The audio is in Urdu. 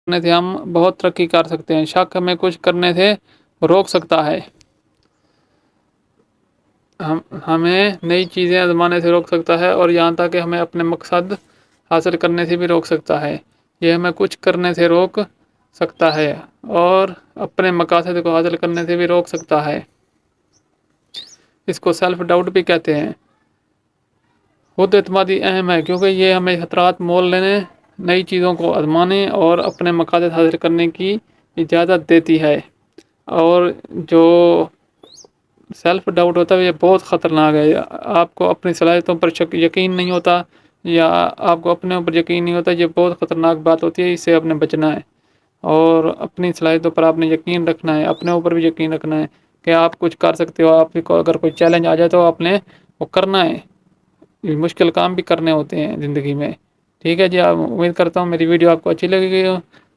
کرنے سے ہم بہت ترقی کر سکتے ہیں، شک ہمیں کچھ کرنے سے روک سکتا ہے، ہمیں نئی چیزیں آزمانے سے روک سکتا ہے، اور یہاں تک کہ ہمیں اپنے مقصد حاصل کرنے سے بھی روک سکتا ہے۔ یہ ہمیں کچھ کرنے سے روک سکتا ہے اور اپنے مقاصد کو حاصل کرنے سے بھی روک سکتا ہے۔ اس کو سیلف ڈاؤٹ بھی کہتے ہیں۔ خود اعتمادی اہم ہے کیونکہ یہ ہمیں خطرات مول لینے، نئی چیزوں کو آزمانے اور اپنے مقاصد حاصل کرنے کی اجازت دیتی ہے۔ اور جو سیلف ڈاؤٹ ہوتا ہے یہ بہت خطرناک ہے۔ آپ کو اپنی صلاحیتوں پر یقین نہیں ہوتا یا آپ کو اپنے اوپر یقین نہیں ہوتا، یہ بہت خطرناک بات ہوتی ہے، اس سے اپنے بچنا ہے اور اپنی صلاحیتوں پر آپ نے یقین رکھنا ہے، اپنے اوپر بھی یقین رکھنا ہے کہ آپ کچھ کر سکتے ہو۔ آپ کو اگر کوئی چیلنج آ جائے تو آپ نے وہ کرنا ہے، مشکل کام بھی کرنے ہوتے ہیں زندگی میں۔ ٹھیک ہے جی، امید کرتا ہوں میری ویڈیو آپ کو اچھی لگے گی